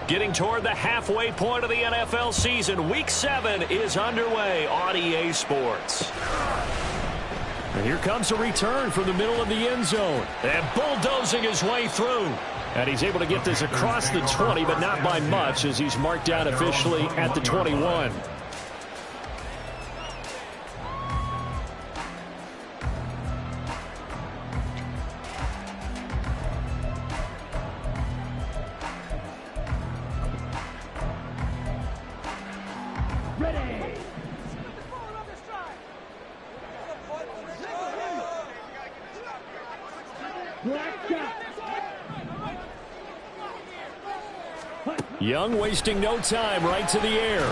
Getting toward the halfway point of the NFL season, Week 7 is underway on EA Sports. And here comes a return from the middle of the end zone. And bulldozing his way through. And he's able to get this across the 20, but not by much, as he's marked down officially at the 21. Young wasting no time, right to the air.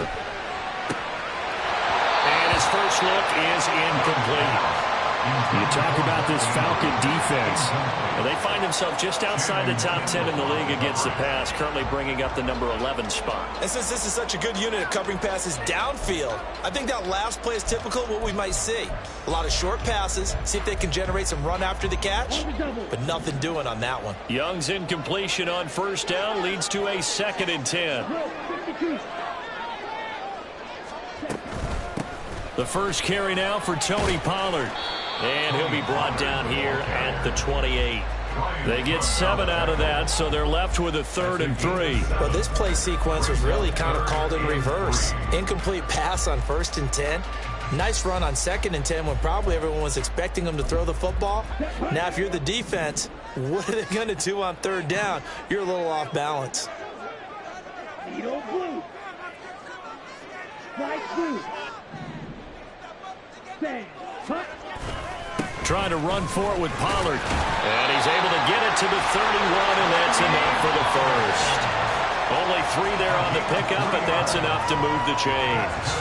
And his first look is incomplete. You talk about this Falcon defense. Well, they find themselves just outside the top 10 in the league against the pass, currently bringing up the number 11 spot. And since this is such a good unit at covering passes downfield, I think that last play is typical of what we might see. A lot of short passes, see if they can generate some run after the catch, but nothing doing on that one. Young's incompletion on first down leads to a 2nd and 10. The first carry now for Tony Pollard. And he'll be brought down here at the 28. They get 7 out of that, so they're left with a 3rd and 3. Well, this play sequence was really kind of called in reverse. Incomplete pass on 1st and 10. Nice run on 2nd and 10 when probably everyone was expecting them to throw the football. Now, if you're the defense, what are they going to do on 3rd down? You're a little off balance. Trying to run for it with Pollard. And he's able to get it to the 31, and that's enough for the first. Only 3 there on the pickup, but that's enough to move the chains.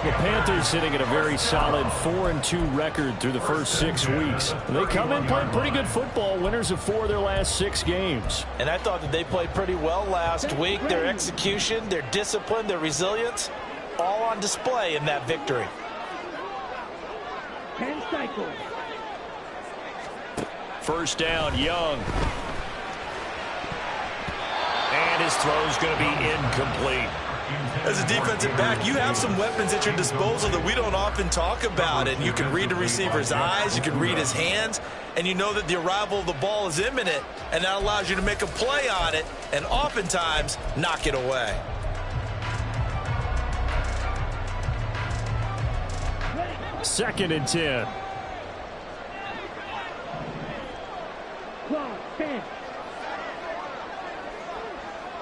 The Panthers sitting at a very solid 4-2 record through the first 6 weeks. They come in playing pretty good football, winners of 4 of their last 6 games. And I thought that they played pretty well last week. Their execution, their discipline, their resilience, all on display in that victory. 10 cycles. First down, Young. And his throw's going to be incomplete. As a defensive back, you have some weapons at your disposal that we don't often talk about. And you can read the receiver's eyes, you can read his hands, and you know that the arrival of the ball is imminent, and that allows you to make a play on it and oftentimes knock it away. Second and 10. Claw, 10.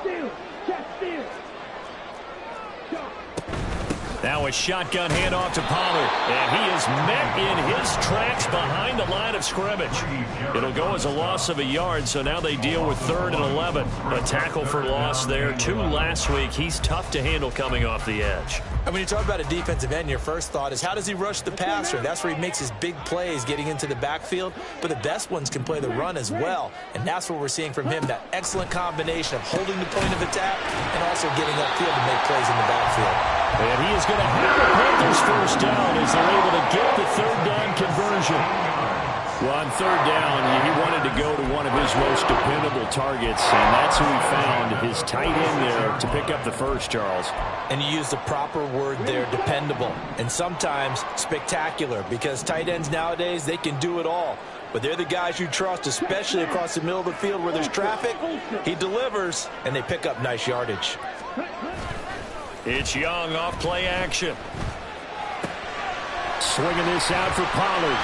Steal, check, steal. Now a shotgun handoff to Pollard, and he is met in his tracks behind the line of scrimmage. It'll go as a loss of a yard, so now they deal with 3rd and 11. A tackle for loss there, 2 last week. He's tough to handle coming off the edge. And when you talk about a defensive end, your first thought is how does he rush the passer? That's where he makes his big plays getting into the backfield. But the best ones can play the run as well. And that's what we're seeing from him, that excellent combination of holding the point of attack and also getting upfield to make plays in the backfield. And he is going to have the Panthers first down as they're able to get the 3rd down conversion. Well, on 3rd down, he wanted to go to one of his most dependable targets, and that's who he found, his tight end there, to pick up the first, Charles. And you used the proper word there, dependable, and sometimes spectacular, because tight ends nowadays, they can do it all. But they're the guys you trust, especially across the middle of the field where there's traffic. He delivers, and they pick up nice yardage. It's Young off play action. Swinging this out for Pollard.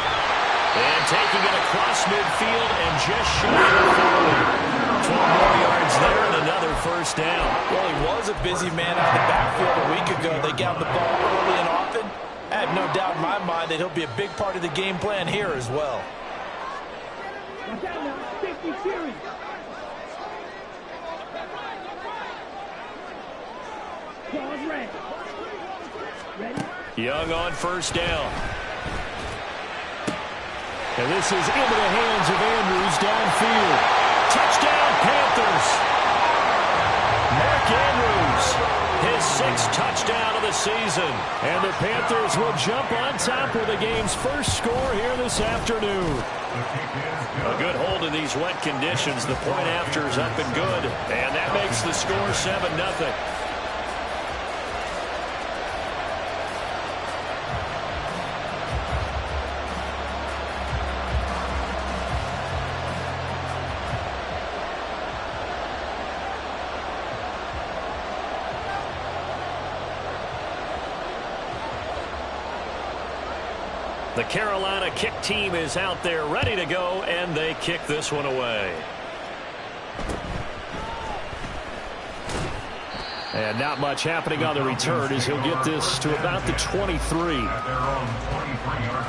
And taking it across midfield and just shy of 40. 12 more yards there and another first down. Well, he was a busy man out of the backfield a week ago. They got him the ball early and often. I have no doubt in my mind that he'll be a big part of the game plan here as well. Young on first down. And this is into the hands of Andrews downfield. Touchdown, Panthers. Mark Andrews, his 6th touchdown of the the season. And the Panthers will jump on top with the game's first score here this afternoon. A good hold in these wet conditions. The point after is up and good. And that makes the score 7-0. The Carolina kick team is out there ready to go, and they kick this one away. And not much happening on the return as he'll get this to about the 23. At their own 23-yard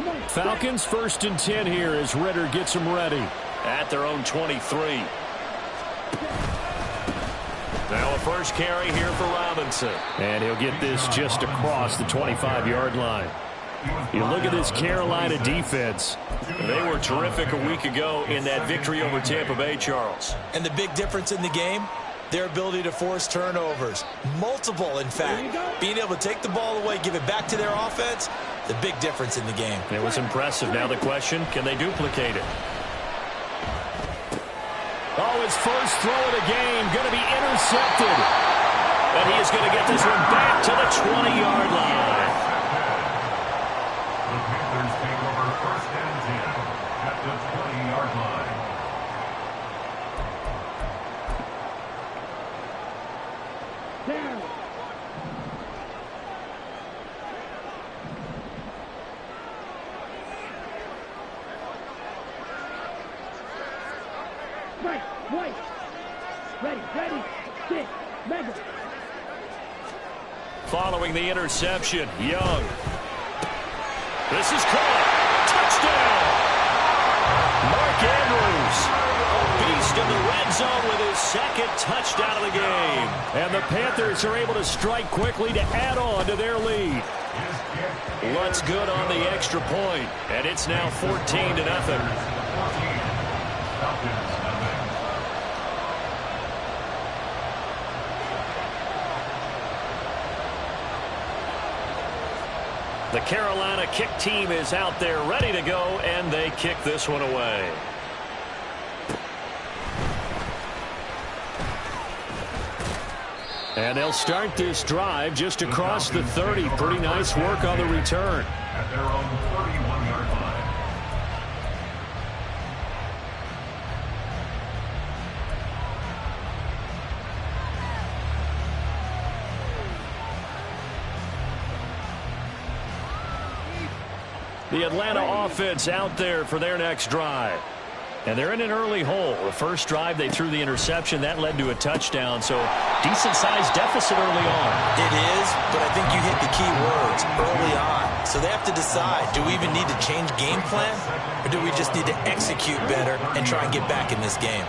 line. Falcons 1st and 10 here as Ridder gets them ready. At their own 23. Now a first carry here for Robinson. And he'll get this just across the 25-yard line. You look at this Carolina defense. They were terrific a week ago in that victory over Tampa Bay, Charles. And the big difference in the game, their ability to force turnovers. Multiple, in fact. Being able to take the ball away, give it back to their offense, the big difference in the game. It was impressive. Now the question, can they duplicate it? Oh, his first throw of the game going to be intercepted. And he is going to get this one back to the 20-yard line. The Panthers take over 1st and 10 at the 20-yard line. Down. Right, white. Ready, sit, mega. Following the interception, Young. This is caught. Touchdown! Mark Andrews, a beast in the red zone with his 2nd touchdown of the game. And the Panthers are able to strike quickly to add on to their lead. Lutz good on the extra point, and it's now 14-0. The Carolina kick team is out there ready to go, and they kick this one away. And they'll start this drive just across the 30. Pretty nice work on the return. At their own 31-yard line. The Atlanta offense out there for their next drive. And they're in an early hole. The first drive, they threw the interception. That led to a touchdown, so decent-sized deficit early on. It is, but I think you hit the key words early on. So they have to decide, do we even need to change game plan, or do we just need to execute better and try and get back in this game?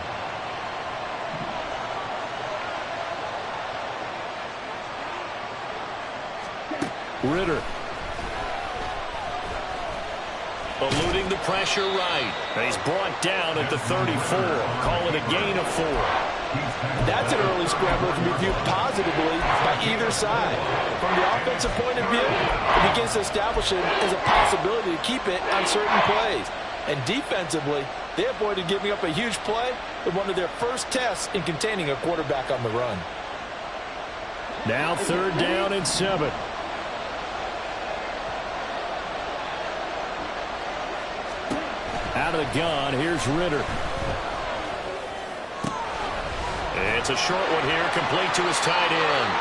Ridder. Eluding the pressure right. And he's brought down at the 34. Call it a gain of 4. That's an early scramble that can be viewed positively by either side. From the offensive point of view, it begins to establish it as a possibility to keep it on certain plays. And defensively, they avoided giving up a huge play in one of their first tests in containing a quarterback on the run. Now 3rd down and 7. Out of the gun, here's Ridder. It's a short one here, complete to his tight end.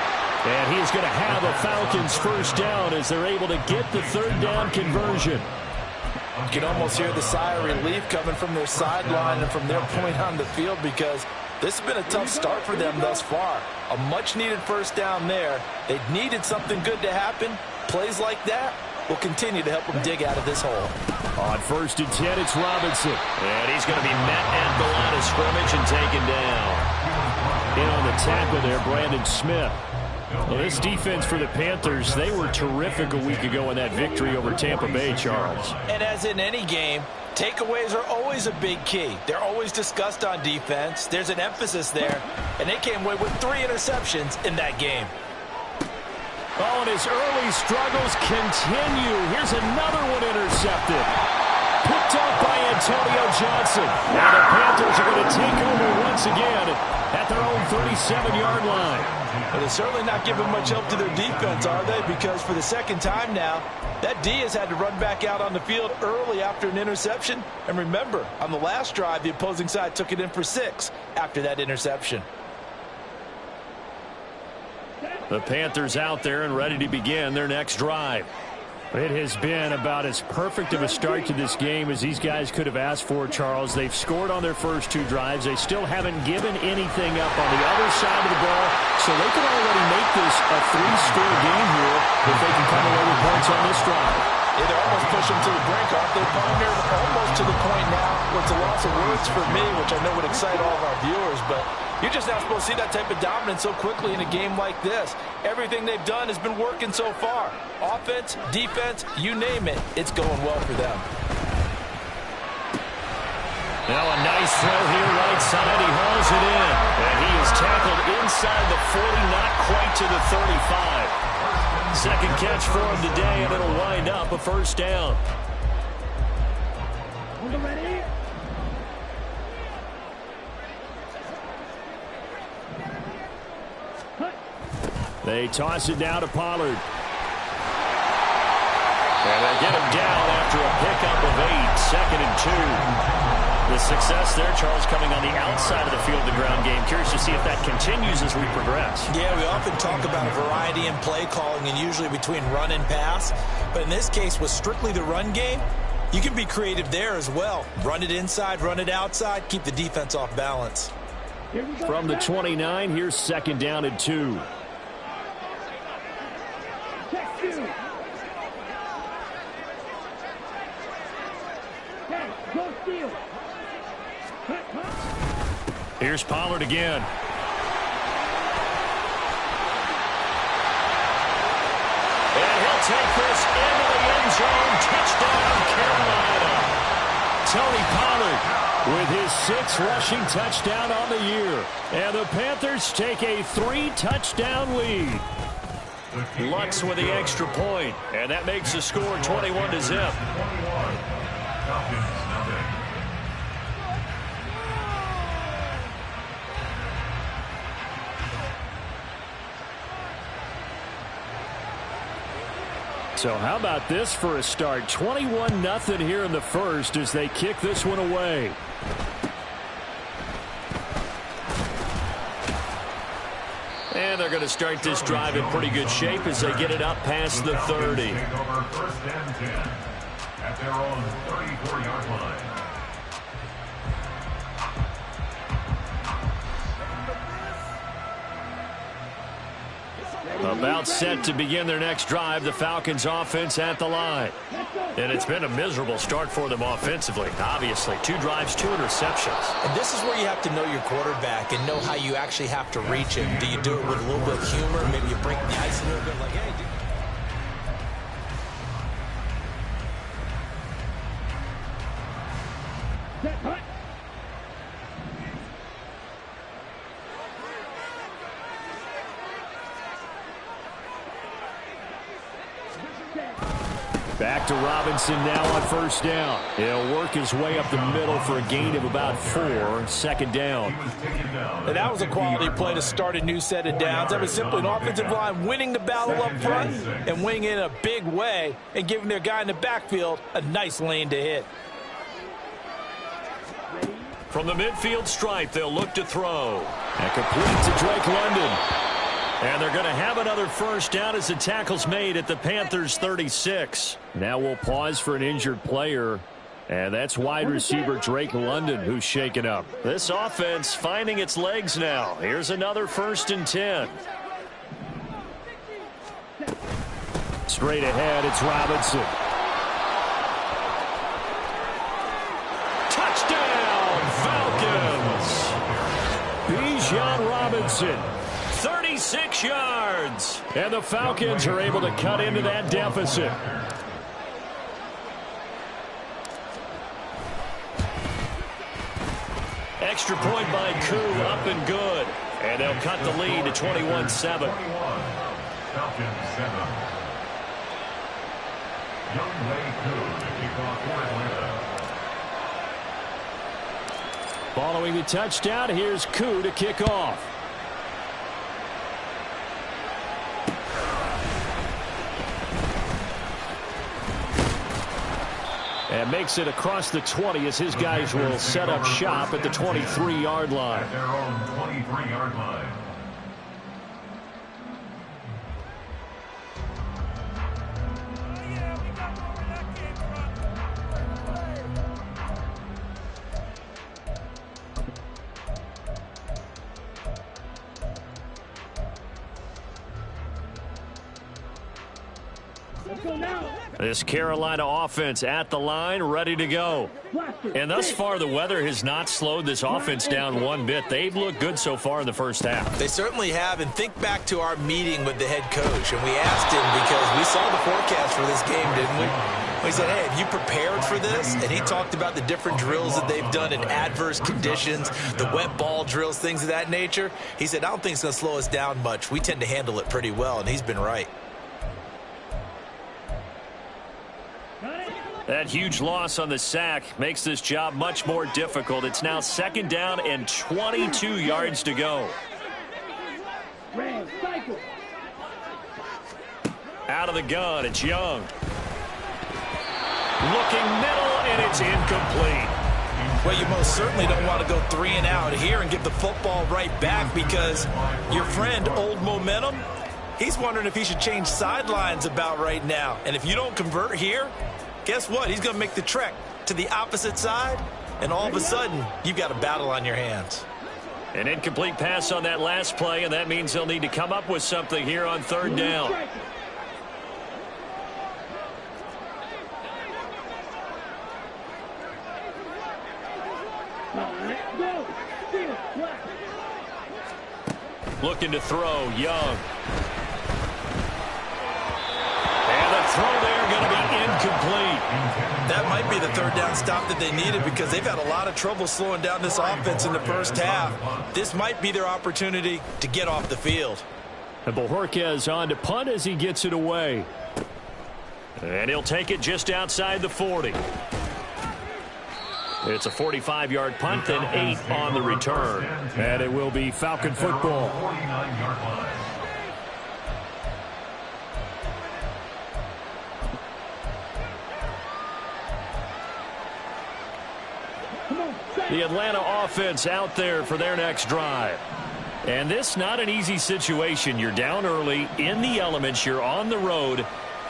And he's going to have a Falcons first down as they're able to get the 3rd down conversion. You can almost hear the sigh of relief coming from their sideline and from their point on the field, because this has been a tough start for them thus far. A much-needed first down there. They needed something good to happen. Plays like that will continue to help them dig out of this hole. On 1st and 10, it's Robinson. And he's going to be met at the line of scrimmage and taken down. In on the tackle there, Brandon Smith. Well, this defense for the Panthers, they were terrific a week ago in that victory over Tampa Bay, Charles. And as in any game, takeaways are always a big key. They're always discussed on defense. There's an emphasis there, and they came away with 3 interceptions in that game. Oh, and his early struggles continue. Here's another one intercepted. Picked up by Antonio Johnson. Now the Panthers are going to take over once again at their own 37-yard line. But they're certainly not giving much help to their defense, are they? Because for the second time now, that D has had to run back out on the field early after an interception. And remember, on the last drive, the opposing side took it in for 6 after that interception. The Panthers out there and ready to begin their next drive. It has been about as perfect of a start to this game as these guys could have asked for, Charles. They've scored on their first 2 drives. They still haven't given anything up on the other side of the ball, so they could already make this a 3-score game here if they can come away with points on this drive. Yeah, they're almost pushing to the brink, aren't they? They're almost to the point now where it's a loss of words for me, which I know would excite all of our viewers, but you're just not supposed to see that type of dominance so quickly in a game like this. Everything they've done has been working so far. Offense, defense, you name it, it's going well for them. Now a nice throw here right side. He hauls it in. And he is tackled inside the 40, not quite to the 35. Second catch for him today, and it'll wind up a first down. Ready? They toss it down to Pollard. And they get him down after a pickup of 8, 2nd and 2. The success there, Charles, coming on the outside of the field, the ground game. Curious to see if that continues as we progress. Yeah, we often talk about a variety in play calling and usually between run and pass. But in this case, with strictly the run game, you can be creative there as well. Run it inside, run it outside, keep the defense off balance. From the 29, here's 2nd down and 2. Check 2. Okay, go steal. Here's Pollard again. And he'll take this into the end zone. Touchdown, Carolina. Tony Pollard with his 6th rushing touchdown on the year. And the Panthers take a 3-touchdown lead. Lutz with the extra point. And that makes the score 21-0. So how about this for a start? 21-0 here in the first as they kick this one away. And they're going to start this drive in pretty good shape as they get it up past the 30. Take over 1st and 10 at their own 34-yard line. About set to begin their next drive, the Falcons offense at the line. And it's been a miserable start for them offensively. Obviously, 2 drives, 2 interceptions. And this is where you have to know your quarterback and know how you actually have to reach him. Do you do it with a little bit of humor? Maybe you break the ice a little bit like, hey, dude. Back to Robinson now on 1st down. He'll work his way up the middle for a gain of about 4, 2nd down. And that was a quality play to start a new set of downs. That was simply an offensive line winning the battle up front and winning in a big way and giving their guy in the backfield a nice lane to hit. From the midfield stripe, they'll look to throw. And complete to Drake London. And they're going to have another first down as the tackle's made at the Panthers' 36. Now we'll pause for an injured player. And that's wide receiver Drake London who's shaken up. This offense finding its legs now. Here's another 1st and 10. Straight ahead, it's Robinson. Touchdown, Falcons! Bijan Robinson. 30 26 yards. And the Falcons are able to cut into that deficit. Extra point by Koo, up and good. And they'll cut the lead to 21-7. Falcons 7. Younghoe Koo to kick off for Atlanta. Following the touchdown, here's Koo to kick off. And makes it across the 20 as his guys will set up shop at the 23-yard line. At their own 23-yard line. This Carolina offense at the line, ready to go. And thus far, the weather has not slowed this offense down one bit. They've looked good so far in the first half. They certainly have, and think back to our meeting with the head coach, and we asked him because we saw the forecast for this game, didn't we? We said, hey, have you prepared for this? And he talked about the different drills that they've done in adverse conditions, the wet ball drills, things of that nature. He said, I don't think it's going to slow us down much. We tend to handle it pretty well, and he's been right. That huge loss on the sack makes this job much more difficult. It's now 2nd down and 22 yards to go. Out of the gun, it's Young. Looking middle, and it's incomplete. Well, you most certainly don't want to go 3 and out here and give the football right back because your friend, Old Momentum, he's wondering if he should change sidelines about right now. And if you don't convert here, guess what? He's going to make the trek to the opposite side, and all of a sudden, you've got a battle on your hands. An incomplete pass on that last play, and that means they'll need to come up with something here on 3rd down. Looking to throw, Young. And the throw there going to be incomplete. That might be the 3rd down stop that they needed because they've had a lot of trouble slowing down this offense in the first half. This might be their opportunity to get off the field. And Bojorquez on to punt as he gets it away. And he'll take it just outside the 40. It's a 45-yard punt and 8 on the return. And it will be Falcon football. 49-yard line. The Atlanta offense out there for their next drive. And this not an easy situation. You're down early, in the elements, you're on the road.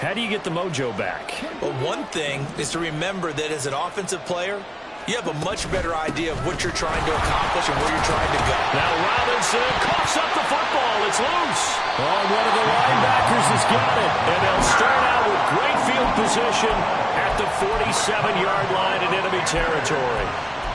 How do you get the mojo back? Well, one thing is to remember that as an offensive player, you have a much better idea of what you're trying to accomplish and where you're trying to go. Now Robinson coughs up the football. It's loose. Oh, one of the linebackers has got it. And they'll start out with great field position at the 47-yard line in enemy territory.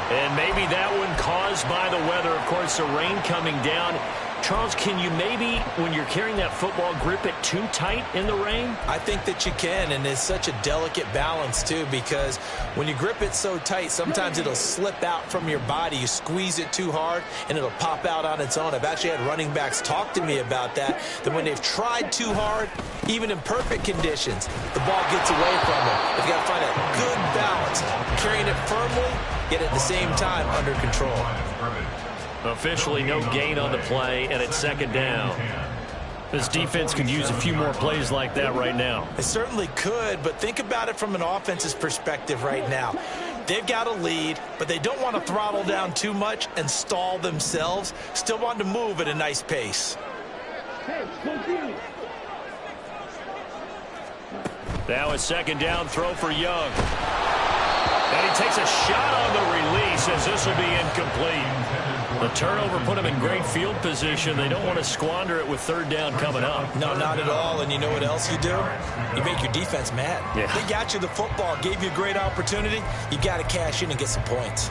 And maybe that one caused by the weather. Of course, the rain coming down. Charles, can you maybe, when you're carrying that football, grip it too tight in the rain? I think that you can, and it's such a delicate balance, too, because when you grip it so tight, sometimes it'll slip out from your body. You squeeze it too hard, and it'll pop out on its own. I've actually had running backs talk to me about that when they've tried too hard, even in perfect conditions, the ball gets away from them. They've got to find a good balance, carrying it firmly, yet at the same time under control. Officially no gain on the play, and it's 2nd down. This defense could use a few more plays like that right now. It certainly could, but think about it from an offense's perspective right now. They've got a lead, but they don't want to throttle down too much and stall themselves. Still want to move at a nice pace. Now a 2nd down throw for Young. And he takes a shot on the release as this will be incomplete. The turnover put him in great field position. They don't want to squander it with 3rd down coming up. No, not at all. And you know what else you do? You make your defense mad. Yeah. They got you the football, gave you a great opportunity. You got to cash in and get some points.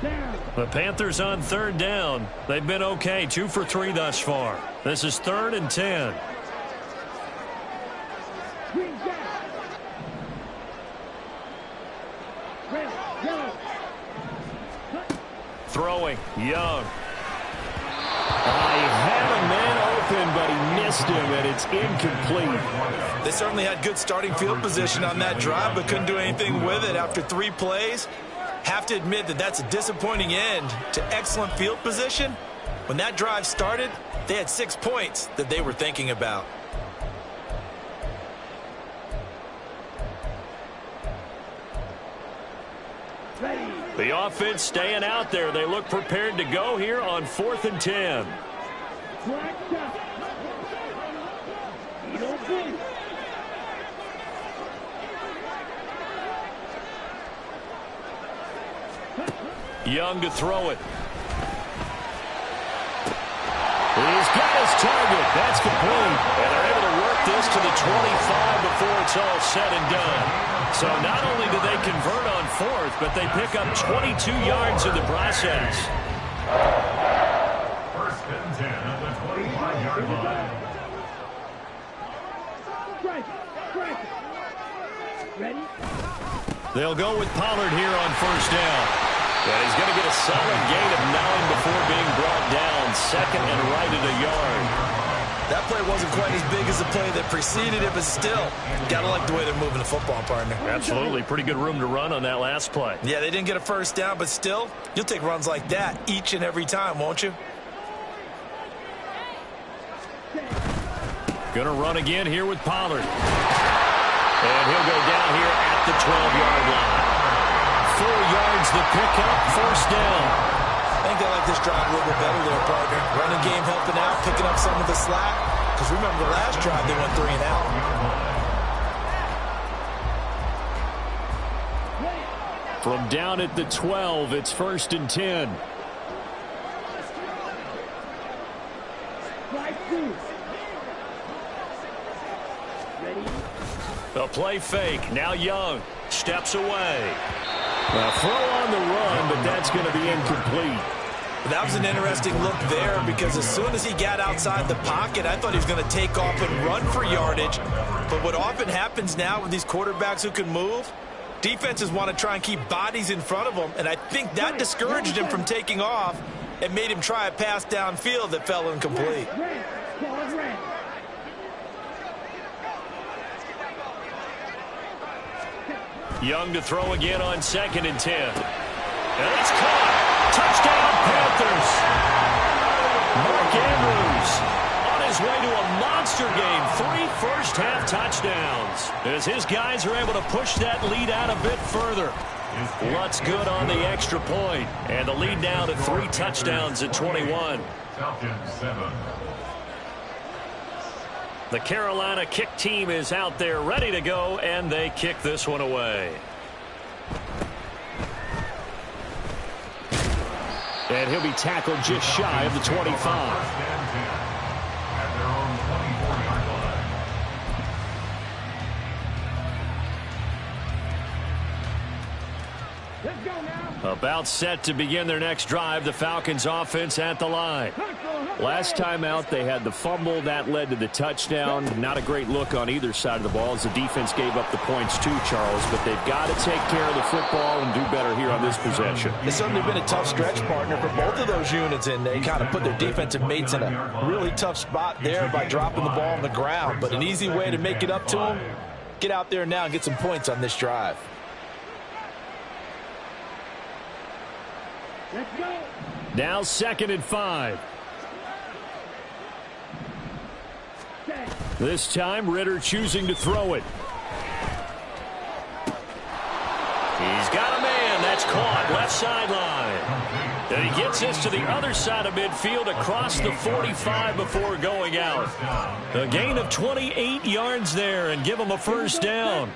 Down. The Panthers on third down. They've been okay, 2 for 3 thus far. This is 3rd and 10. Green down. Red, yellow. Throwing, Young. He had a man open, but he missed him, and it's incomplete. They certainly had good starting field position on that drive, but couldn't do anything with it after 3 plays. Have to admit that that's a disappointing end to excellent field position. When that drive started, they had 6 points that they were thinking about. Ready. The offense staying out there. They look prepared to go here on 4th and 10. Black shot. You don't blink. Young to throw it. He's got his target. That's complete. And they're able to work this to the 25 before it's all said and done. So not only do they convert on 4th, but they pick up 22 yards in the process. 1st and 10 at the 25-yard line. Strike. Strike. Ready. They'll go with Pollard here on 1st down. And he's going to get a solid gain of 9 before being brought down. 2nd and right at a yard. That play wasn't quite as big as the play that preceded it, but still, gotta like the way they're moving the football, partner. Absolutely. Pretty good room to run on that last play. Yeah, they didn't get a 1st down, but still, you'll take runs like that each and every time, won't you? Going to run again here with Pollard. And he'll go down here at the 12-yard line. 4 yards the pickup, 1st down. I think they like this drive a little bit better there, partner. Running game helping out, picking up some of the slack. Because remember the last drive, they went 3 and out. From down at the 12, it's 1st and 10. Strike 2. Ready. A play fake. Now Young steps away. A throw on the run, but that's going to be incomplete. That was an interesting look there because as soon as he got outside the pocket, I thought he was going to take off and run for yardage. But what often happens now with these quarterbacks who can move, defenses want to try and keep bodies in front of them, and I think that discouraged him from taking off and made him try a pass downfield that fell incomplete. Red. Ball is red. Young to throw again on 2nd and 10. And it's caught. Touchdown, Panthers. Mark Andrews on his way to a monster game. 3 first-half touchdowns. As his guys are able to push that lead out a bit further. Lutz good on the extra point. And the lead now to 3 touchdowns at 21. Falcons 7. The Carolina kick team is out there ready to go, and they kick this one away. And he'll be tackled just shy of the 25. 1st and 10 at their own 24-yard line. Let's go now. About set to begin their next drive, the Falcons offense at the line. Last time out, they had the fumble. That led to the touchdown. Not a great look on either side of the ball as the defense gave up the points too, Charles. But they've got to take care of the football and do better here on this possession. It's certainly been a tough stretch, partner, for both of those units, and they kind of put their defensive mates in a really tough spot there by dropping the ball on the ground. But an easy way to make it up to them, get out there now and get some points on this drive. Let's go. Now 2nd and 5. This time, Ritter choosing to throw it. He's got a man. That's caught. Left sideline. And he gets this to the other side of midfield across the 45 before going out. A gain of 28 yards there and give him a 1st down.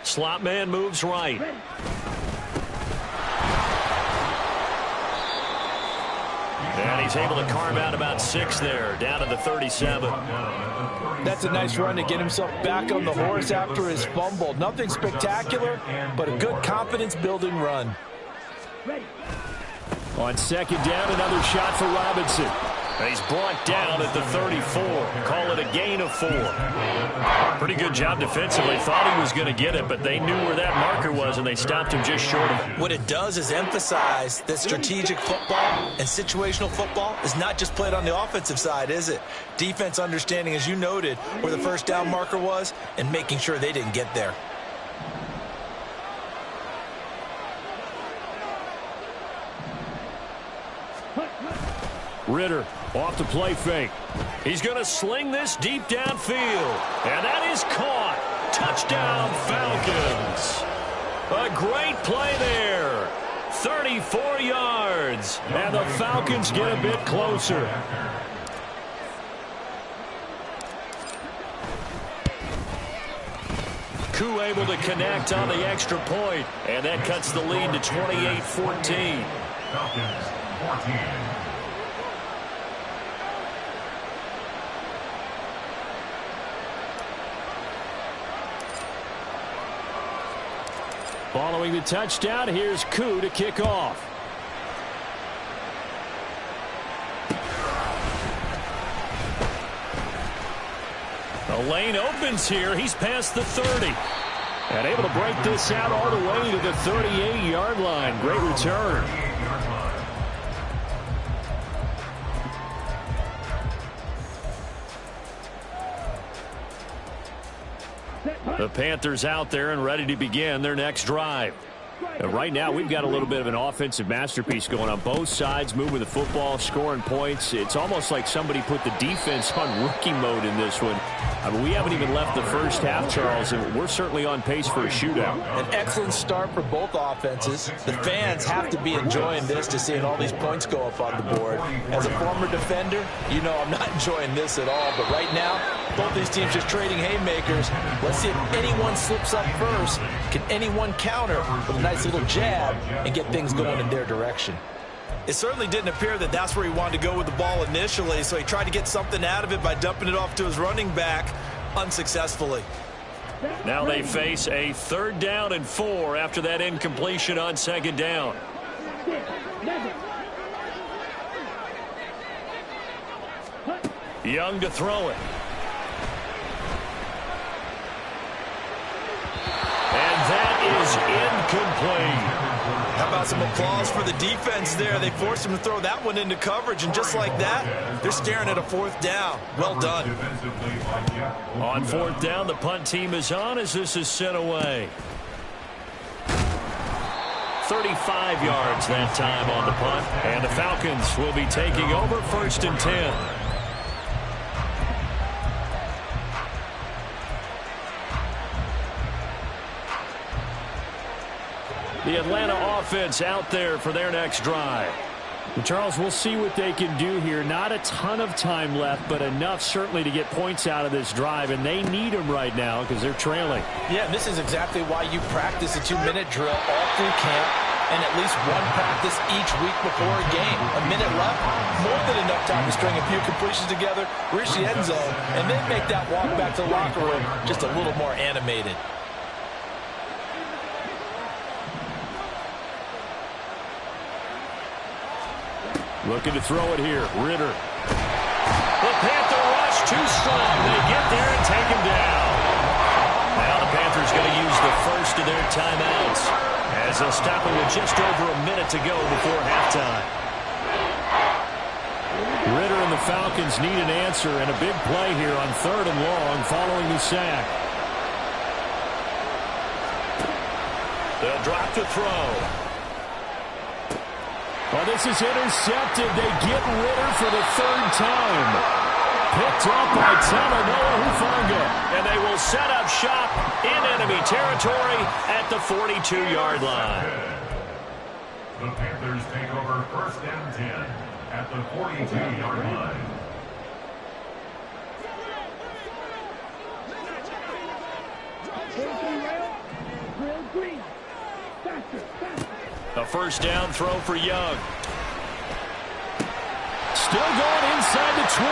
Slot man moves right. And he's able to carve out about 6 there, down to the 37. That's a nice run to get himself back on the horse after his fumble. Nothing spectacular, but a good confidence-building run. Ready. On second down, another shot for Robinson. And he's brought down at the 34. Call it a gain of 4. Pretty good job defensively. Thought he was going to get it, but they knew where that marker was, and they stopped him just short of it. What it does is emphasize that strategic football and situational football is not just played on the offensive side, is it? Defense understanding, as you noted, where the first down marker was and making sure they didn't get there. Ritter off the play fake. He's going to sling this deep downfield. And that is caught. Touchdown, Falcons. A great play there. 34 yards. And the Falcons get a bit closer. Koo able to connect on the extra point. And that cuts the lead to 28-14. Falcons 14. Following the touchdown, here's Koo to kick off. The lane opens here. He's past the 30. And able to break this out all the way to the 38-yard line. Great return. The Panthers out there and ready to begin their next drive. And right now, we've got a little bit of an offensive masterpiece going on both sides, moving the football, scoring points. It's almost like somebody put the defense on rookie mode in this one. I mean, we haven't even left the first half, Charles, and we're certainly on pace for a shootout. An excellent start for both offenses. The fans have to be enjoying this to seeing all these points go up on the board. As a former defender, you know I'm not enjoying this at all. But right now, both these teams just trading haymakers. Let's see if anyone slips up first. Can anyone counter with a nice little jab and get things going in their direction? It certainly didn't appear that that's where he wanted to go with the ball initially, so he tried to get something out of it by dumping it off to his running back unsuccessfully. Now they face a 3rd down and 4 after that incompletion on 2nd down. Young to throw it. And that is incomplete. How about some applause for the defense there? They forced him to throw that one into coverage, and just like that, they're staring at a 4th down. Well done. On 4th down, the punt team is on as this is sent away. 35 yards that time on the punt, and the Falcons will be taking over 1st and 10. The Atlanta offense out there for their next drive. And Charles, we'll see what they can do here. Not a ton of time left, but enough certainly to get points out of this drive, and they need them right now because they're trailing. Yeah, and this is exactly why you practice a 2-minute drill all through camp and at least one practice each week before a game. A minute left, more than enough time to string a few completions together, reach the end zone, and then make that walk back to the locker room just a little more animated. Looking to throw it here. Ritter. The Panther rush too strong. They get there and take him down. Now the Panthers going to use the first of their timeouts as they'll stop it with just over a minute to go before halftime. Ritter and the Falcons need an answer and a big play here on 3rd and long following the sack. They'll drop to throw. Well, this is intercepted. They get Ritter for the 3rd time. Picked up by Talanoa Hufanga. And they will set up shop in enemy territory at the 42-yard line. The Panthers take over 1st and 10 at the 42-yard line. Green. Faster, faster. A 1st down throw for Young. Still going inside the 20.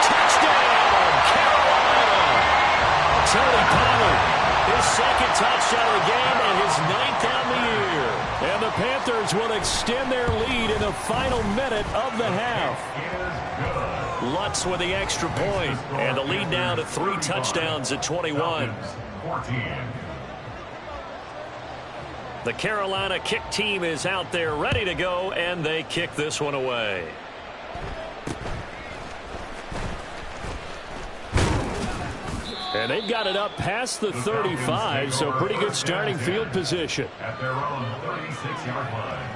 Touchdown, Carolina. Tony Pollard, his second touchdown of the game and his 9th on the year. And the Panthers will extend their lead in the final minute of the half. Lutz with the extra point, and the lead now to 3 touchdowns at 21. The Carolina kick team is out there ready to go, and they kick this one away. And they've got it up past the 35, so pretty good starting field position. At their own 36-yard line.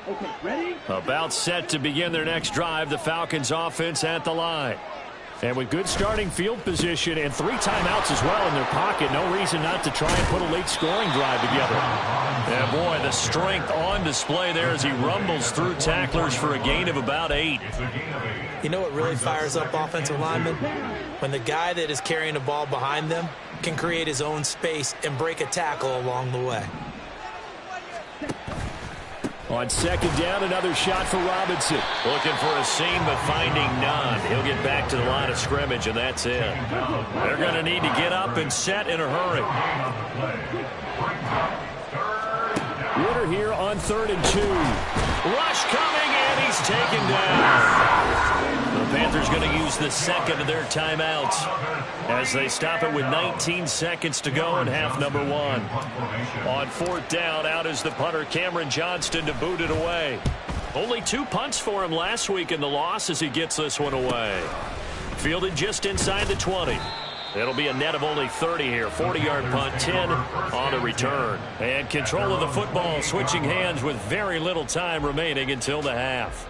Okay, ready? About set to begin their next drive, the Falcons offense at the line. And with good starting field position and 3 timeouts as well in their pocket, no reason not to try and put a late scoring drive together. And boy, the strength on display there as he rumbles through tacklers for a gain of about 8. You know what really fires up offensive linemen? When the guy that is carrying the ball behind them can create his own space and break a tackle along the way. On second down, another shot for Robinson. Looking for a seam, but finding none. He'll get back to the line of scrimmage, and that's it. They're going to need to get up and set in a hurry. Ritter here on 3rd and 2. Rush coming, and he's taken down. The Panthers going to use the second of their timeouts as they stop it with 19 seconds to go in half number 1. On 4th down, out is the punter Cameron Johnston to boot it away. Only 2 punts for him last week in the loss as he gets this one away. Fielded just inside the 20. It'll be a net of only 30 here. 40-yard punt, 10 on the return. And control of the football switching hands with very little time remaining until the half.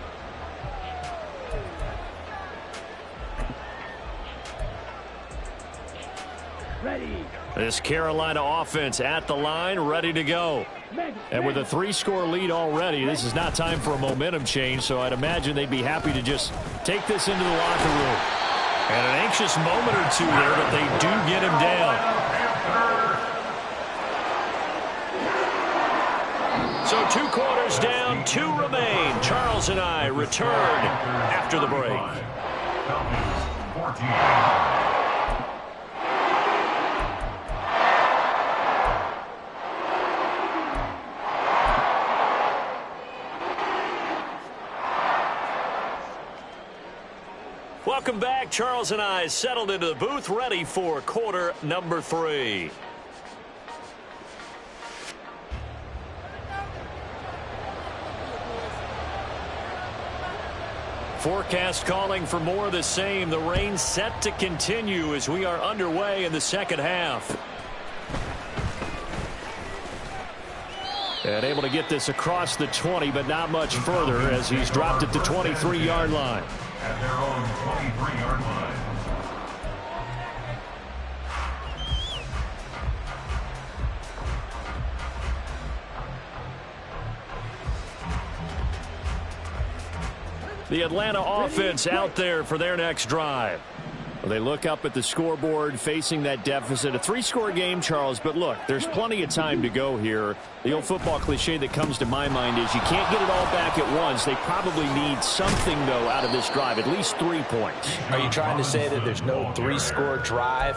Ready. This Carolina offense at the line, ready to go. And with a 3-score lead already, this is not time for a momentum change, so I'd imagine they'd be happy to just take this into the locker room. And an anxious moment or two there, but they do get him down. So 2 quarters down, 2 remain. Charles and I return after the break. 14. Welcome back. Charles and I settled into the booth, ready for quarter number 3. Forecast calling for more of the same. The rain set to continue as we are underway in the second half. And able to get this across the 20, but not much further as he's dropped it to 23-yard line. At their own 23-yard line. The Atlanta offense out there for their next drive. Well, they look up at the scoreboard facing that deficit. A 3-score game, Charles, but look, there's plenty of time to go here. The old football cliche that comes to my mind is you can't get it all back at once. They probably need something, though, out of this drive, at least 3 points. Are you trying to say that there's no 3-score drive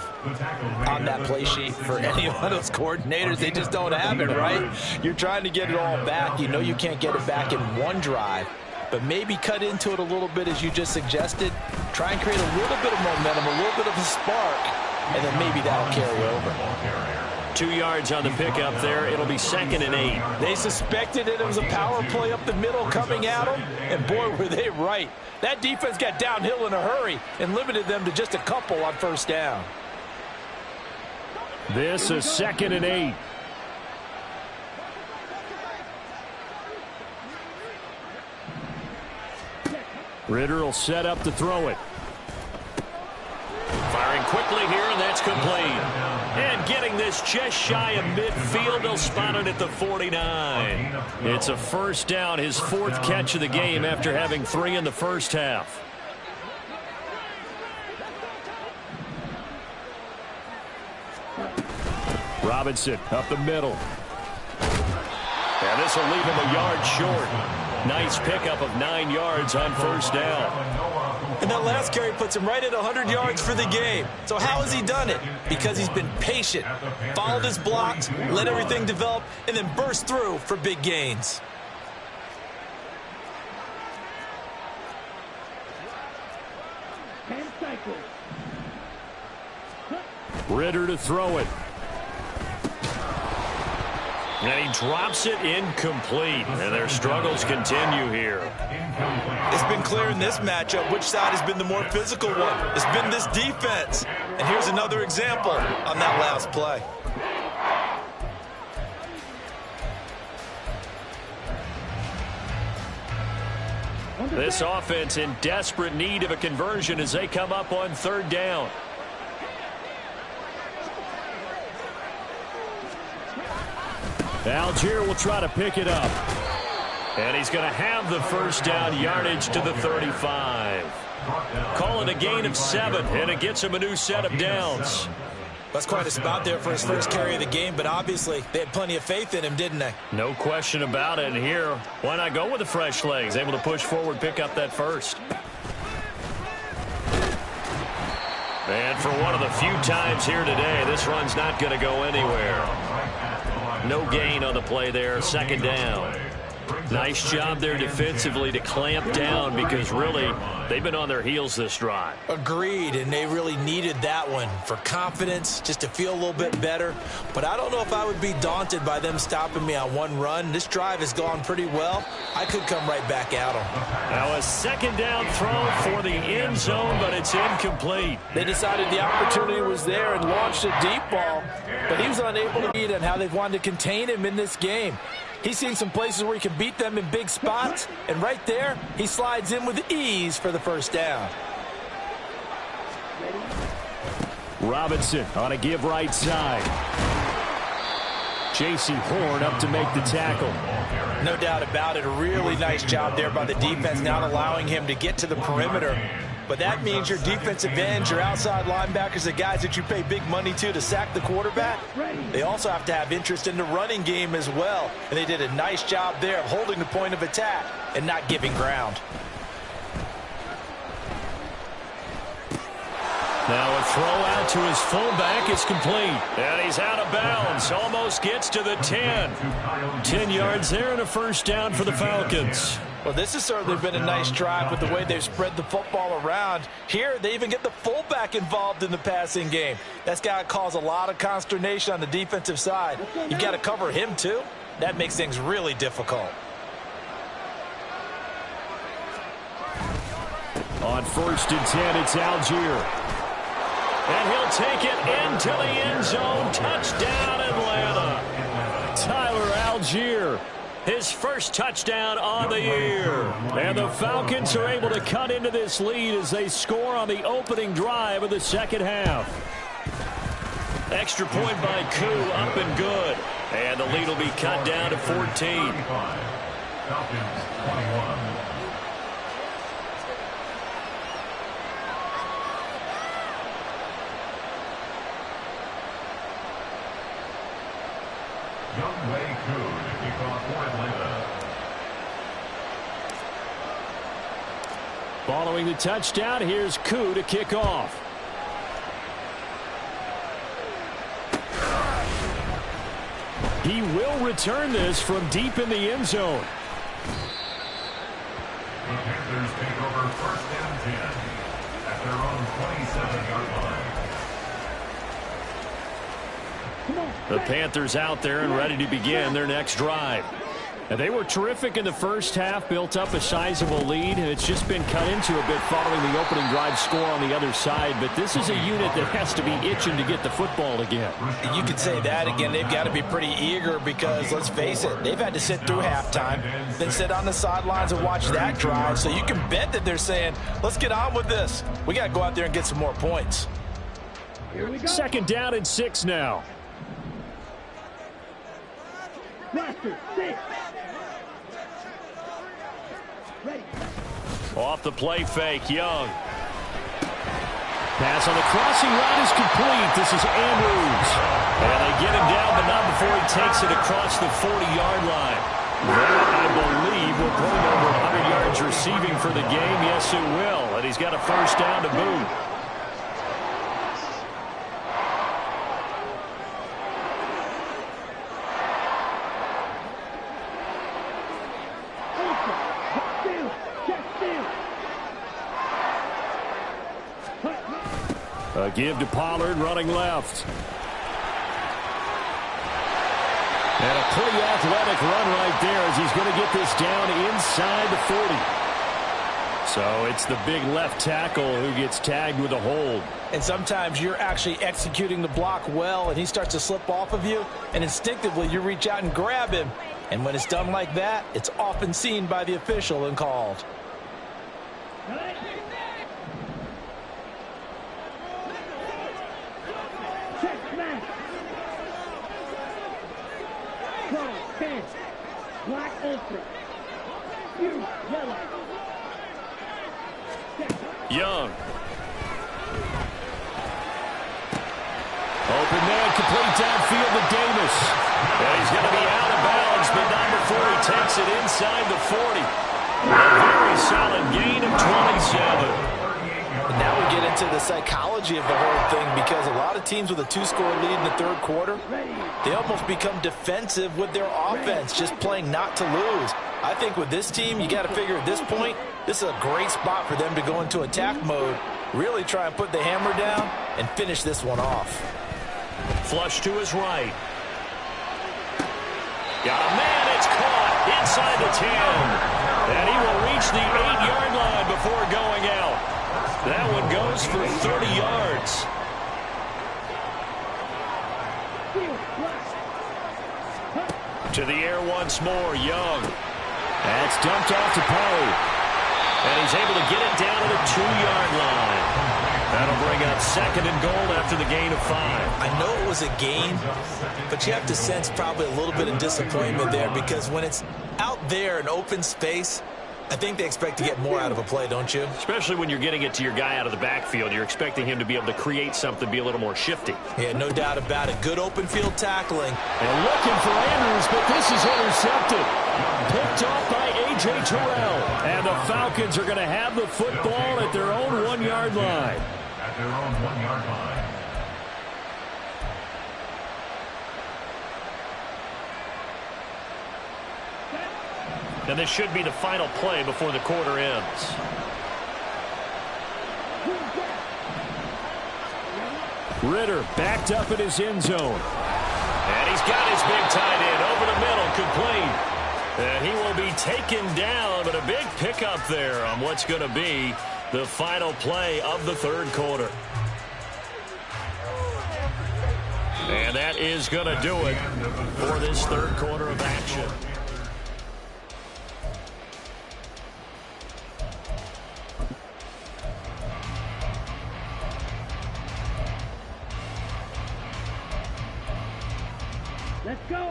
on that play sheet for any one of those coordinators? They just don't have it, right? You're trying to get it all back. You know you can't get it back in one drive. But maybe cut into it a little bit as you just suggested. Try and create a little bit of momentum, a little bit of a spark, and then maybe that'll carry over. 2 yards on the pickup there. It'll be 2nd and 8. They suspected it was a power play up the middle coming at them, and boy, were they right. That defense got downhill in a hurry and limited them to just a couple on 1st down. This is 2nd and 8. Ritter will set up to throw it. Firing quickly here, and that's complete. And getting this just shy of midfield, they'll spot it at the 49. It's a 1st down, his 4th catch of the game after having 3 in the first half. Robinson up the middle. And this will leave him a yard short. Nice pickup of 9 yards on first down. And that last carry puts him right at 100 yards for the game. So how has he done it? Because he's been patient, followed his blocks, let everything develop, and then burst through for big gains. Ritter to throw it. And he drops it incomplete. And their struggles continue here. It's been clear in this matchup which side has been the more physical one. It's been this defense. And here's another example on that last play. This offense in desperate need of a conversion as they come up on third down. Algier will try to pick it up. And he's going to have the first down yardage to the 35. Call it a gain of 7, and it gets him a new set of downs. That's quite a spot there for his first carry of the game, but obviously they had plenty of faith in him, didn't they? No question about it. And here, why not go with the fresh legs? Able to push forward, pick up that first. And for one of the few times here today, this run's not going to go anywhere. No gain on the play there, second down. Nice job there defensively to clamp down because really they've been on their heels this drive. Agreed, and they really needed that one for confidence, just to feel a little bit better. But I don't know if I would be daunted by them stopping me on one run. This drive has gone pretty well. I could come right back at them. Now a second down throw for the end zone, but it's incomplete. They decided the opportunity was there and launched a deep ball, but he was unable to beat it and how they've wanted to contain him in this game. He's seen some places where he can beat them in big spots, and right there, he slides in with ease for the first down. Robinson on a give right side. J.C. Horn up to make the tackle. No doubt about it. A really nice job there by the defense, not allowing him to get to the perimeter. But that means your defensive ends, your outside linebackers, the guys that you pay big money to sack the quarterback, they also have to have interest in the running game as well. And they did a nice job there of holding the point of attack and not giving ground. Now a throw out to his fullback is complete. And he's out of bounds. Almost gets to the 10. 10 yards there and a first down for the Falcons. Well, this has certainly been a nice drive with the way they've spread the football around. Here, they even get the fullback involved in the passing game. That's got to cause a lot of consternation on the defensive side. You got to cover him, too. That makes things really difficult. On first and 10, it's Algier. And he'll take it into the end zone. Touchdown, Atlanta. Tyler Algier. His first touchdown on the year. And the Falcons are able to cut into this lead as they score on the opening drive of the second half. Extra point by Koo, up and good. And the lead will be cut down to 14. Falcons 21. Younghoe Koo to kick off for Atlanta. Following the touchdown, here's Koo to kick off. He will return this from deep in the end zone. The Panthers take over first and 10 at their own 27-yard line. The Panthers out there and ready to begin their next drive. And they were terrific in the first half, built up a sizable lead, and it's just been cut into a bit following the opening drive score on the other side. But this is a unit that has to be itching to get the football again. You could say that again. They've got to be pretty eager because, let's face it, they've had to sit through halftime, then sit on the sidelines and watch that drive. So you can bet that they're saying, let's get on with this. We got to go out there and get some more points. Here we go. Second down and 6 now. Blaster, 6. Ready. Off the play fake, Young. Pass on the crossing route is complete. This is Andrews. And they get him down, but not before he takes it across the 40-yard line. That, I believe, will put him over 100 yards receiving for the game. Yes, it will. And he's got a first down to boot. A give to Pollard, running left. And a pretty athletic run right there as he's going to get this down inside the 40. So it's the big left tackle who gets tagged with a hold. And sometimes you're actually executing the block well, and he starts to slip off of you, and instinctively you reach out and grab him. And when it's done like that, it's often seen by the official and called. Black open. Yellow. Young. Open man, complete downfield to Davis. And he's going to be out of bounds, but not before he takes it inside the 40. A very solid gain of 27. And now we get into the psychology of the whole thing, because a lot of teams with a 2-score lead in the third quarter, they almost become defensive with their offense, just playing not to lose. I think with this team, you got to figure at this point, this is a great spot for them to go into attack mode, really try and put the hammer down and finish this one off. Flush to his right. Got a man, it's caught inside the 10. And he will reach the 8-yard line before going out. That one goes for 30 yards. To the air once more, Young. That's dumped off to Pollard. And he's able to get it down to the 2-yard line. That'll bring up second and goal after the gain of 5. I know it was a gain, but you have to sense probably a little bit of disappointment there, because when it's out there in open space, I think they expect to get more out of a play, don't you? Especially when you're getting it to your guy out of the backfield. You're expecting him to be able to create something, be a little more shifty. Yeah, no doubt about it. Good open field tackling. And looking for Andrews, but this is intercepted. Picked off by A.J. Terrell. And the Falcons are going to have the football at their own 1-yard line. At their own 1-yard line. And this should be the final play before the quarter ends. Ridder backed up in his end zone. And he's got his big tight end over the middle, complete. And he will be taken down, but a big pickup there on what's going to be the final play of the third quarter. And that is going to do it for this third quarter of action.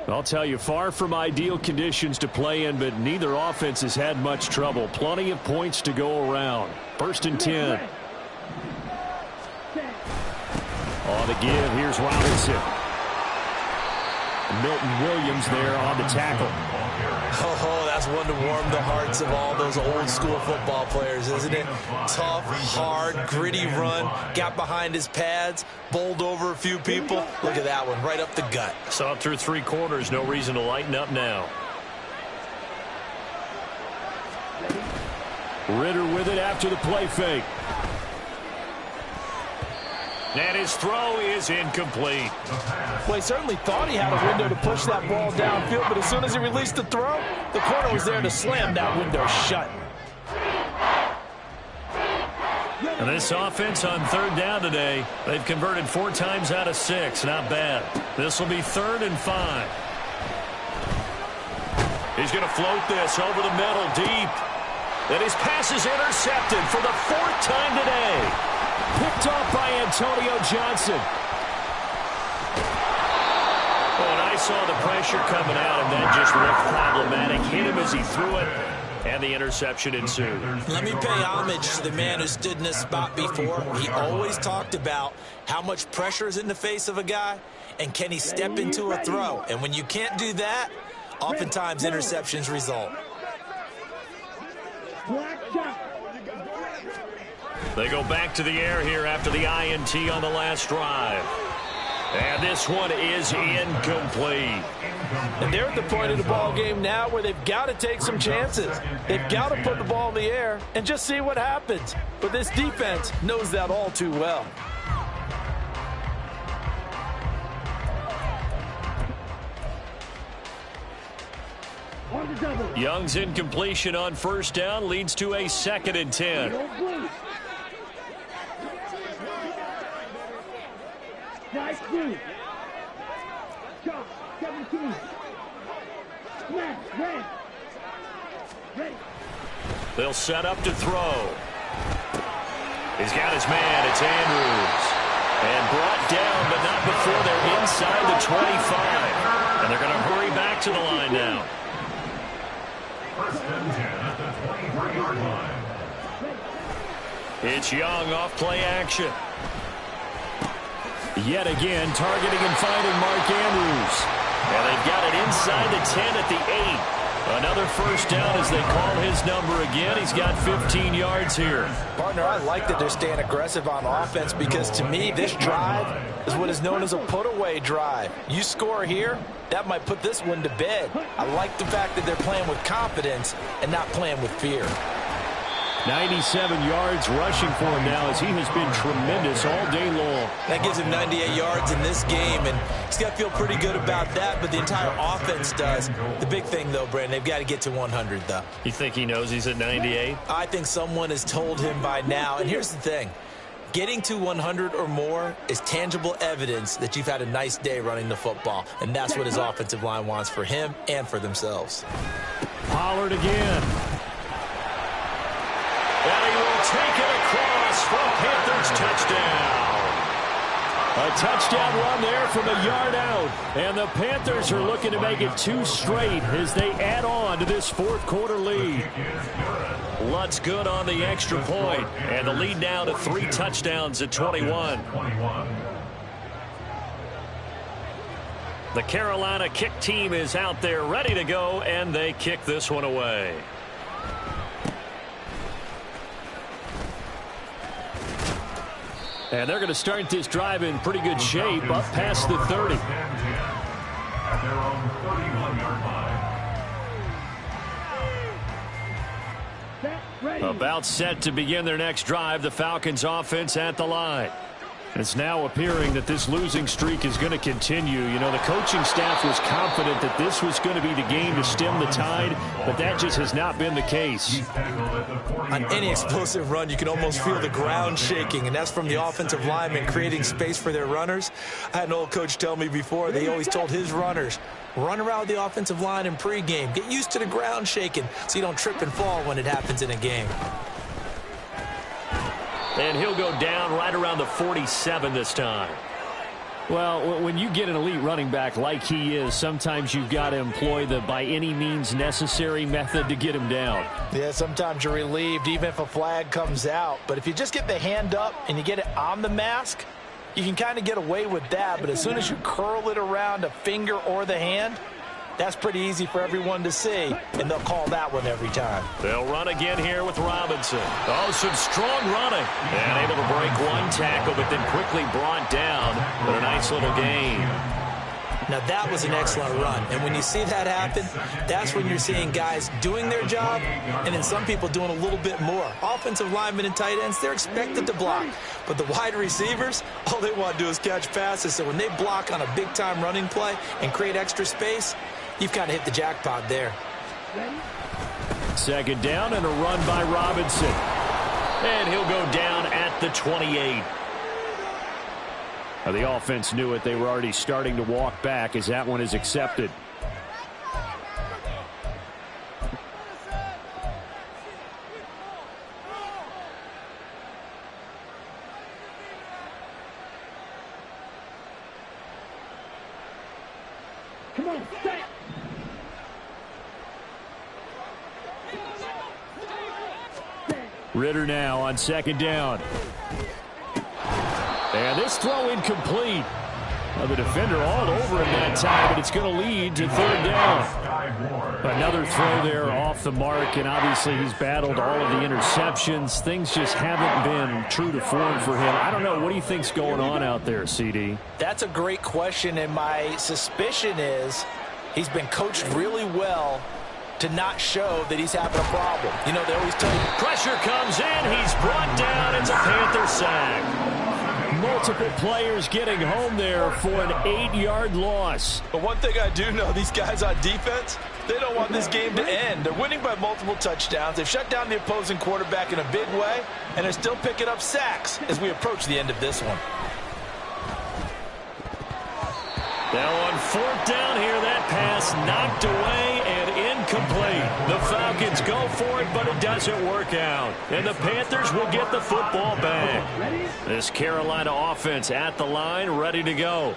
I'll tell you, far from ideal conditions to play in, but neither offense has had much trouble. Plenty of points to go around. First and 10. On the give, here's Robinson. Milton Williams there on the tackle. Oh, that's one to warm the hearts of all those old school football players, isn't it? Tough, hard, gritty run, got behind his pads, bowled over a few people. Look at that one, right up the gut. Saw it through 3 quarters, no reason to lighten up now. Ridder with it after the play fake. And his throw is incomplete. Well, he certainly thought he had a window to push that ball downfield, but as soon as he released the throw, the corner was there to slam that window shut. And this offense on third down today, they've converted 4 times out of 6. Not bad. This will be 3rd and 5. He's going to float this over the middle deep. And his pass is intercepted for the 4th time today. Picked off by Antonio Johnson. Oh, and I saw the pressure coming out, and that just looked problematic. Hit him as he threw it, and the interception ensued. Let me pay homage to the man who stood in this spot before. He always talked about how much pressure is in the face of a guy, and can he step into a throw? And when you can't do that, oftentimes interceptions result. They go back to the air here after the INT on the last drive. And this one is incomplete. And they're at the point of the ball game now where they've got to take some chances. They've got to put the ball in the air and just see what happens. But this defense knows that all too well. Young's incompletion on first down leads to a 2nd and 10. They'll set up to throw. He's got his man. It's Andrews. And brought down, but not before they're inside the 25. And they're going to hurry back to the line now. 1st and 10 at the 23-yard line. It's Young off play action. Yet again, targeting and finding Mark Andrews. And they've got it inside the 10 at the 8. Another first down as they call his number again. He's got 15 yards here. Partner, I like that they're staying aggressive on offense because to me, this drive is what is known as a put-away drive. You score here, that might put this one to bed. I like the fact that they're playing with confidence and not playing with fear. 97 yards rushing for him now as he has been tremendous all day long. That gives him 98 yards in this game, and he's got to feel pretty good about that, but the entire offense does. The big thing, though, Brandon, they've got to get to 100, though. You think he knows he's at 98? I think someone has told him by now, and here's the thing. Getting to 100 or more is tangible evidence that you've had a nice day running the football, and that's what his offensive line wants for him and for themselves. Pollard again. And he will take it across for a Panthers touchdown. A touchdown run there from a yard out. And the Panthers are looking to make it 2 straight as they add on to this 4th quarter lead. Lutz good on the extra point. And the lead now to 3 touchdowns at 21. The Carolina kick team is out there ready to go, and they kick this one away. And they're going to start this drive in pretty good shape up past the 30. At their own 31-yard line. About set to begin their next drive, the Falcons offense at the line. It's now appearing that this losing streak is going to continue. You know, the coaching staff was confident that this was going to be the game to stem the tide, but that just has not been the case. On any explosive run, you can almost feel the ground shaking, and that's from the offensive linemen creating space for their runners. I had an old coach tell me before, they always told his runners, run around the offensive line in pregame. Get used to the ground shaking so you don't trip and fall when it happens in a game. And he'll go down right around the 47 this time. Well, when you get an elite running back like he is, sometimes you've got to employ the by any means necessary method to get him down. Yeah, sometimes you're relieved even if a flag comes out. But if you just get the hand up and you get it on the mask, you can kind of get away with that. But as soon as you curl it around a finger or the hand, that's pretty easy for everyone to see, and they'll call that one every time. They'll run again here with Robinson. Oh, some strong running. And able to break one tackle, but then quickly brought down. But a nice little gain. Now, that was an excellent run. And when you see that happen, that's when you're seeing guys doing their job and then some people doing a little bit more. Offensive linemen and tight ends, they're expected to block. But the wide receivers, all they want to do is catch passes. So when they block on a big-time running play and create extra space, you've kind of hit the jackpot there. 2nd down and a run by Robinson. And he'll go down at the 28. Now, the offense knew it. They were already starting to walk back as that one is accepted. Come on, set. Ritter now on 2nd down. And this throw incomplete. Well, the defender all over him that time, but it's going to lead to third down. Another throw there off the mark, and obviously he's battled all of the interceptions. Things just haven't been true to form for him. I don't know. What do you think's going on out there, CD? That's a great question, and my suspicion is he's been coached really well to not show that he's having a problem. You know, they always tell you. Pressure comes in. He's brought down. It's a Panther sack. Multiple players getting home there for an 8-yard loss. But one thing I do know, these guys on defense, they don't want this game to end. They're winning by multiple touchdowns. They've shut down the opposing quarterback in a big way, and they're still picking up sacks as we approach the end of this one. Now on fourth down here, that pass knocked away and incomplete. The Falcons go for it, but it doesn't work out. And the Panthers will get the football back. This Carolina offense at the line, ready to go.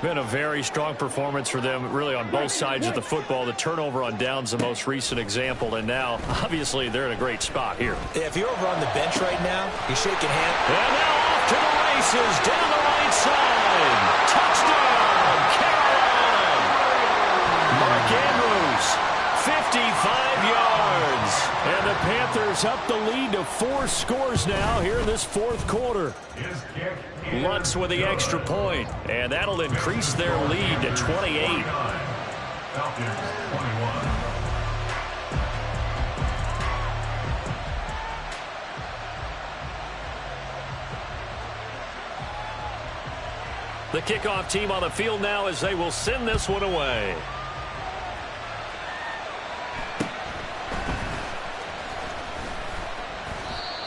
Been a very strong performance for them, really, on both sides of the football. The turnover on downs, the most recent example, and now, obviously, they're in a great spot here. Yeah, if you're over on the bench right now, you're shaking hands. And now off to the races, down the right side. Touchdown! Mark Andrews, 55 yards. And the Panthers up the lead to 4 scores now here in this fourth quarter. Lutz with the extra point, and that'll increase their lead to 28. Falcons 21. The kickoff team on the field now as they will send this one away.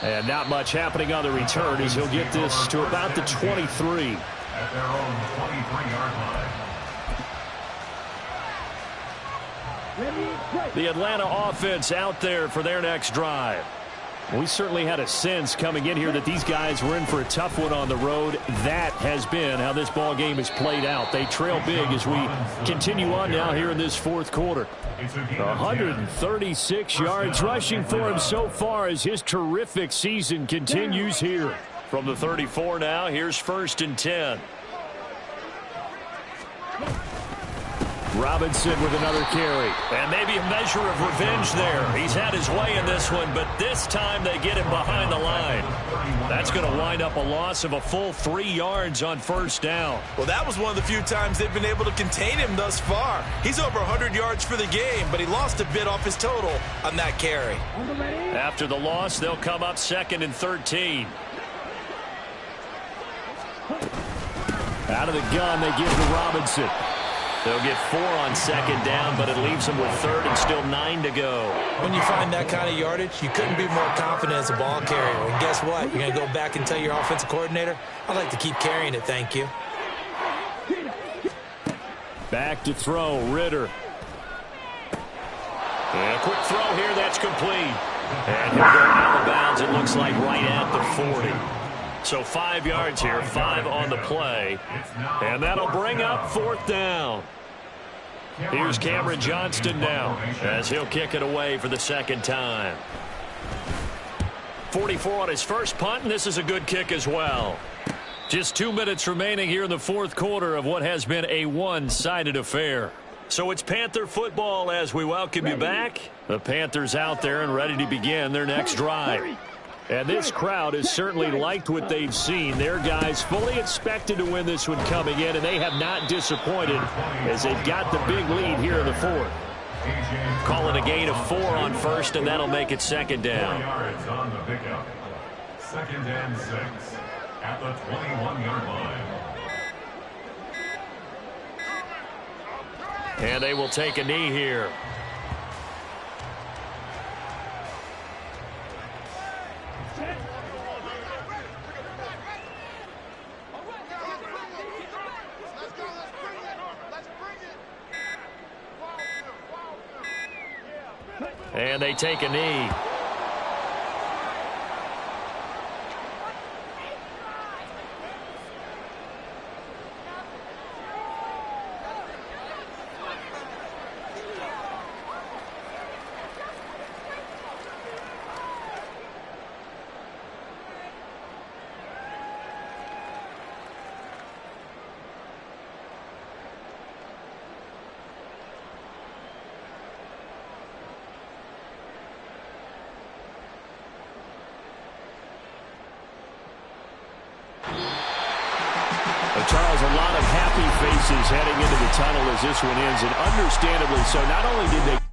And not much happening on the return as he'll get this to about the 23. At their own 23-yard line. The Atlanta offense out there for their next drive. We certainly had a sense coming in here that these guys were in for a tough one on the road. That has been how this ball game has played out. They trail big as we continue on now here in this fourth quarter. 136 yards rushing for him so far as his terrific season continues here. From the 34 now, here's 1st and 10. Robinson with another carry. And maybe a measure of revenge there. He's had his way in this one, but this time they get him behind the line. That's going to wind up a loss of a full 3 yards on 1st down. Well, that was one of the few times they've been able to contain him thus far. He's over 100 yards for the game, but he lost a bit off his total on that carry. After the loss, they'll come up 2nd and 13. Out of the gun, they give to Robinson. They'll get 4 on 2nd down, but it leaves them with 3rd and still 9 to go. When you find that kind of yardage, you couldn't be more confident as a ball carrier. And guess what? You're going to go back and tell your offensive coordinator, I'd like to keep carrying it, thank you. Back to throw, Ritter. And a quick throw here, that's complete. And he'll go out of bounds, it looks like right at the 40. So 5 yards here, 5 on the play. And that'll bring up 4th down. Here's Cameron Johnston now as he'll kick it away for the 2nd time. 44 on his first punt, and this is a good kick as well. Just 2 minutes remaining here in the fourth quarter of what has been a one-sided affair. So it's Panther football as we welcome you back. The Panthers out there and ready to begin their next drive. And this crowd has certainly liked what they've seen. Their guys fully expected to win this one coming in, and they have not disappointed as they've got the big lead here in the fourth. Call it a gain of 4 on 1st, and that'll make it 2nd down. 4 yards on the pickup. 2nd and 6 at the 21-yard line. And they will take a knee here. And they take a knee. Charles, a lot of happy faces heading into the tunnel as this one ends, and understandably so. Not only did they